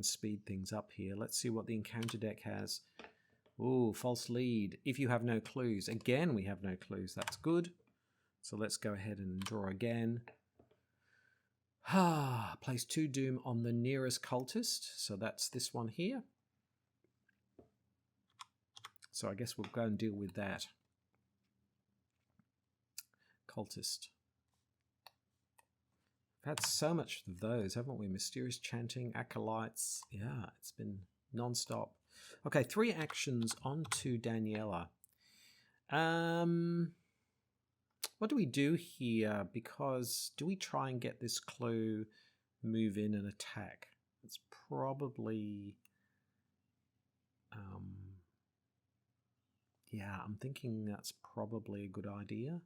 speed things up here. Let's see what the encounter deck has. Ooh, false lead. If you have no clues. Again, we have no clues. That's good. So let's go ahead and draw again. Place 2 Doom on the nearest cultist. So that's this one here. So I guess we'll go and deal with that. Cultist. We've had so much of those, haven't we? Mysterious Chanting, Acolytes. Yeah, it's been non-stop. Okay, 3 actions on to Daniela. What do we do here? Because do we try and get this clue, move in and attack? It's probably... yeah, I'm thinking that's probably a good idea.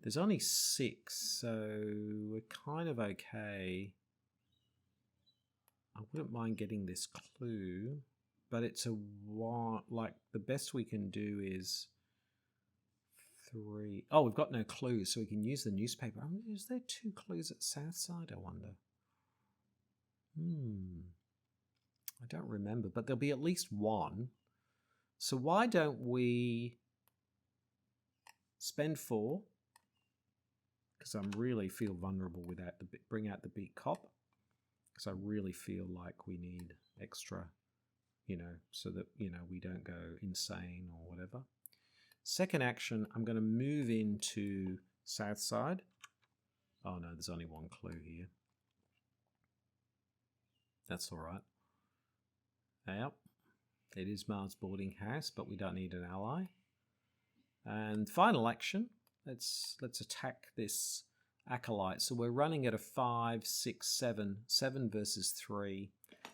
There's only 6, so we're kind of okay. I wouldn't mind getting this clue, but it's a one. Like the best we can do is 3. Oh, we've got no clues, so we can use the newspaper. Is there 2 clues at Southside? I wonder. I don't remember, but there'll be at least 1. So why don't we spend 4? Because I really feel vulnerable without bring out the beat cop. Because I really feel like we need extra, so that, we don't go insane or whatever. Second action, I'm going to move into south side. Oh no, there's only one clue here. That's all right. Yep, it is Mars boarding house, but we don't need an ally. And final action, let's attack this acolyte. So we're running at a 5, 6, 7, 7 versus 3.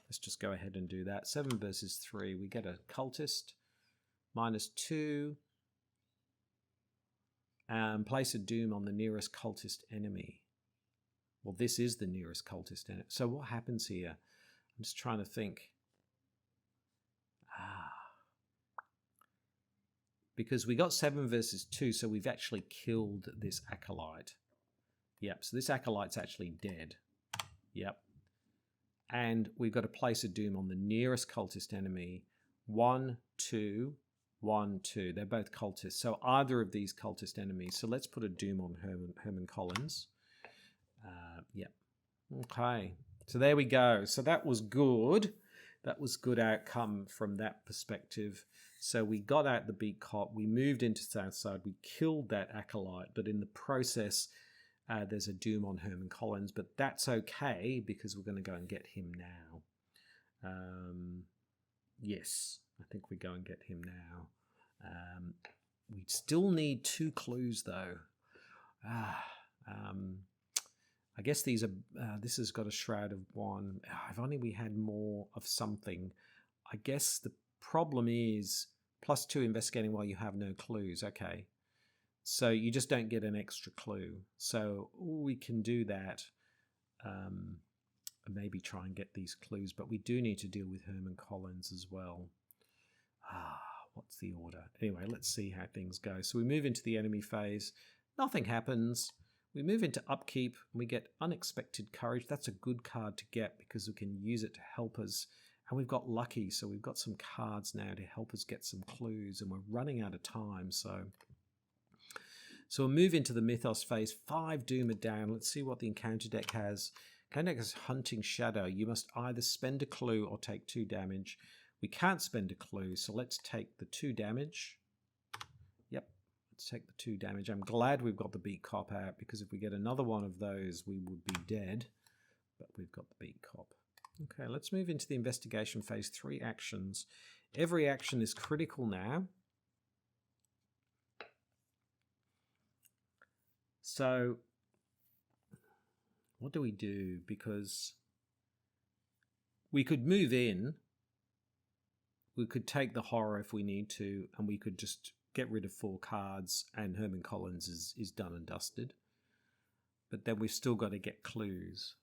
Let's just go ahead and do that. 7 versus 3. We get a cultist, -2. Place a doom on the nearest cultist enemy. Well, this is the nearest cultist enemy. So what happens here? I'm just trying to think. Because we got 7 versus 2, so we've actually killed this acolyte. Yep, so this acolyte's actually dead. Yep. And we've got to place a doom on the nearest cultist enemy. 1, 2, 1, 2. They're both cultists. So either of these cultist enemies. So let's put a doom on Herman Collins. Yep. Okay. So there we go. So that was good. That was good outcome from that perspective. So we got out the beat cop. We moved into Southside. We killed that acolyte. But in the process, there's a doom on Herman Collins. But that's okay because we're going to go and get him now. Yes, I think we go and get him now. We still need 2 clues though. I guess these are. This has got a shroud of 1. If only we had more of something. I guess the problem is +2 investigating while you have no clues. Okay, so you just don't get an extra clue. So we can do that. Maybe try and get these clues, but we do need to deal with Herman Collins as well. What's the order? Anyway, let's see how things go. So we move into the enemy phase. Nothing happens. We move into upkeep and we get unexpected courage. That's a good card to get because we can use it to help us. And we've got lucky, so we've got some cards now to help us get some clues, and we're running out of time. So we'll move into the Mythos phase. 5 Doom are down. Let's see what the encounter deck has. Encounter deck has Hunting Shadow. You must either spend a clue or take 2 damage. We can't spend a clue, so let's take the 2 damage. Yep, let's take the 2 damage. I'm glad we've got the beat cop out because if we get another one of those, we would be dead. But we've got the beat cop. Okay, let's move into the investigation phase. 3 actions. Every action is critical now. So what do we do? Because we could move in. We could take the horror if we need to, and we could just get rid of 4 cards and Herman Collins is done and dusted. But then we've still got to get clues.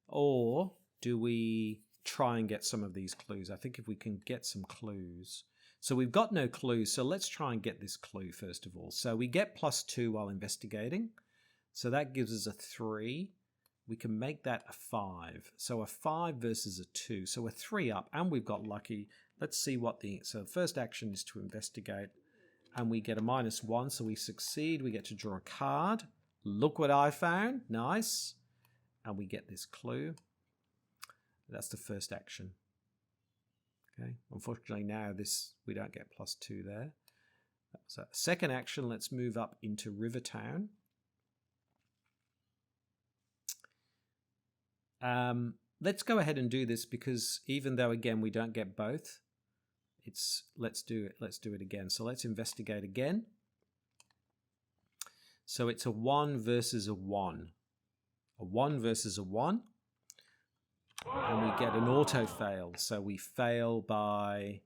Or do we try and get some of these clues? I think if we can get some clues. So we've got no clues, so let's try and get this clue first of all. So we get +2 while investigating. So that gives us a 3. We can make that a 5. So a 5 versus a 2. So we're 3 up and we've got lucky. Let's see what so the first action is to investigate and we get a -1. So we succeed. We get to draw a card. Look what I found. Nice. And we get this clue. That's the first action. Okay. Unfortunately now we don't get +2 there. So second action, let's move up into Rivertown. Let's go ahead and do this because even though again we don't get both, let's do it again. So let's investigate again. So it's a 1 versus a 1. A 1 versus a 1. And we get an auto fail. So we fail by,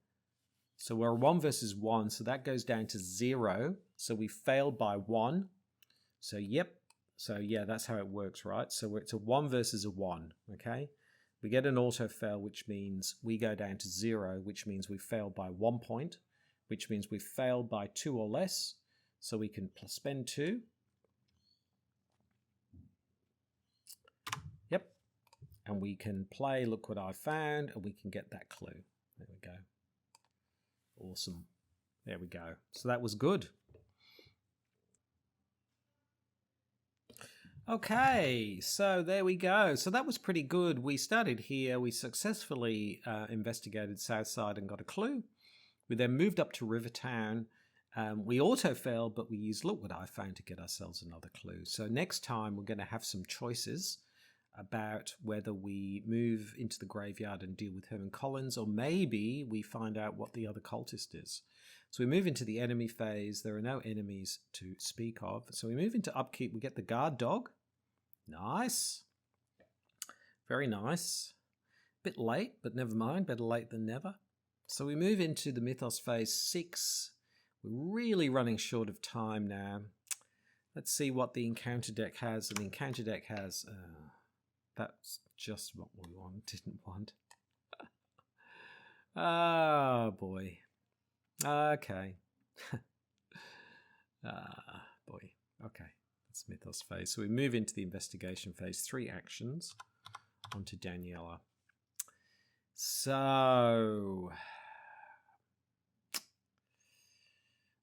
so we're a 1 versus 1. So that goes down to 0. So we failed by 1. So yep. So yeah, that's how it works, right? So it's a 1 versus a 1, okay? We get an auto fail, which means we go down to 0, which means we failed by 1 point, which means we failed by 2 or less. So we can spend 2. Yep. And we can play, look what I found, and we can get that clue. There we go. Awesome. There we go. So that was good. Okay, so there we go. So that was pretty good. We started here. We successfully investigated Southside and got a clue. We then moved up to Rivertown. We auto-failed, but we used Look What I Found to get ourselves another clue. So next time we're going to have some choices about whether we move into the graveyard and deal with Herman Collins, or maybe we find out what the other cultist is. So we move into the enemy phase. There are no enemies to speak of. So we move into upkeep. We get the guard dog. Nice. Very nice. Bit late, but never mind. Better late than never. So we move into the Mythos phase 6. We're really running short of time now. Let's see what the encounter deck has. And the encounter deck has... that's just what we didn't want. Oh, boy. Okay. Boy. Okay. That's Mythos phase. So we move into the investigation phase. 3 actions. Onto Daniela. So...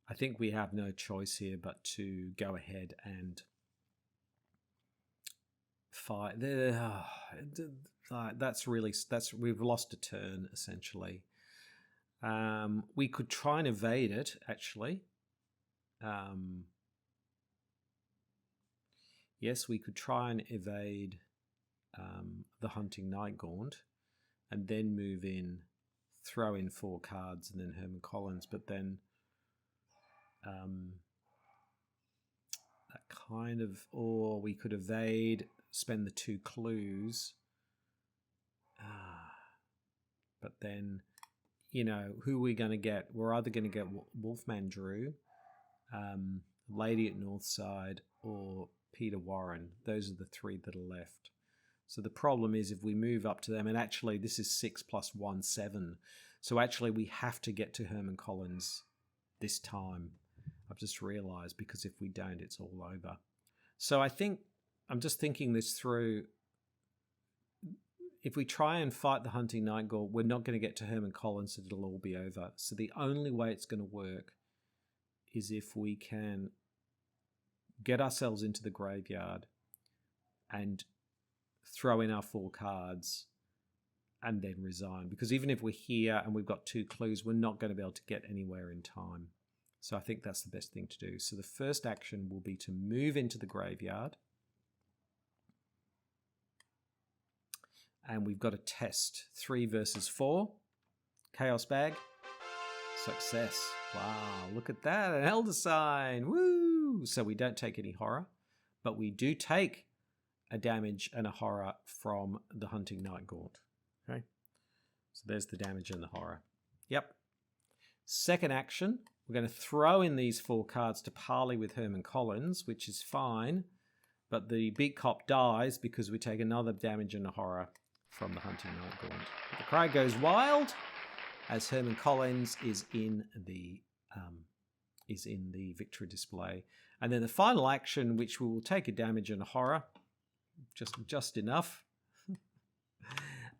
I think we have no choice here but to go ahead and fight. We've lost a turn essentially. We could try and evade it actually. Yes, we could try and evade the Hunting Nightgaunt and then move in, throw in 4 cards and then Herman Collins, but then that kind of, or we could evade, spend the 2 clues, but then, you know, who are we going to get? We're either going to get Wolfman Drew, Lady at Northside, or Peter Warren. Those are the 3 that are left. So the problem is if we move up to them, and actually this is 6 + 1, 7. So actually we have to get to Herman Collins this time. I've just realized, because if we don't, it's all over. So I think, I'm just thinking this through. If we try and fight the Hunting Nightgaunt, we're not going to get to Herman Collins, and it'll all be over. So the only way it's going to work is if we can get ourselves into the graveyard and throw in our 4 cards and then resign. Because even if we're here and we've got 2 clues, we're not going to be able to get anywhere in time. So I think that's the best thing to do. So the first action will be to move into the graveyard. And we've got a test. 3 versus 4. Chaos bag. Success. Wow, look at that. An Elder Sign. Woo! So we don't take any horror, but we do take a damage and a horror from the Hunting Nightgaunt. Okay. So there's the damage and the horror. Yep. Second action, we're going to throw in these 4 cards to parley with Herman Collins, which is fine, but the big cop dies because we take another damage and a horror from the Hunting Nightgaunt. But the crowd goes wild as Herman Collins is in the victory display. And then the final action, which we will take a damage and a horror, just enough,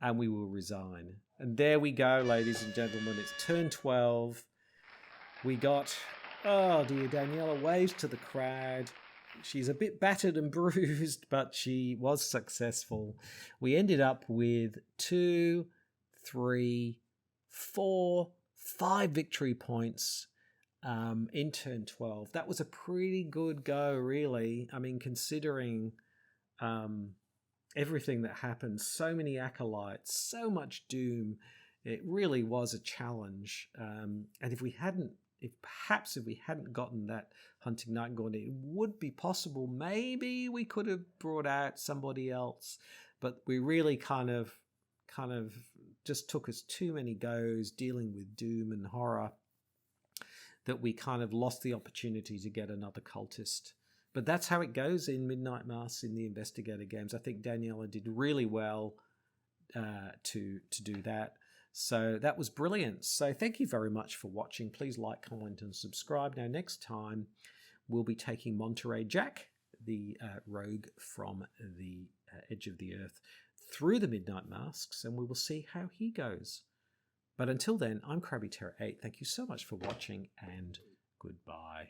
and we will resign. And there we go, ladies and gentlemen. It's turn 12. We got, oh dear, Daniela waves to the crowd. She's a bit battered and bruised, but she was successful. We ended up with 2, 3, 4, 5 victory points in turn 12. That was a pretty good go, really. I mean, considering everything that happened, so many acolytes, so much doom, it really was a challenge. And if we hadn't gotten that Hunting Nightgaunt, it would be possible. Maybe we could have brought out somebody else, but we really kind of just took us too many goes dealing with doom and horror that we kind of lost the opportunity to get another cultist. But that's how it goes in Midnight Mass in the Investigator Games. I think Daniela did really well to do that. So that was brilliant. So thank you very much for watching. Please like, comment, and subscribe. Now, next time, we'll be taking Monterey Jack, the rogue from the Edge of the Earth, through the Midnight Masks, and we will see how he goes. But until then, I'm Krabby Terror 8. Thank you so much for watching, and goodbye.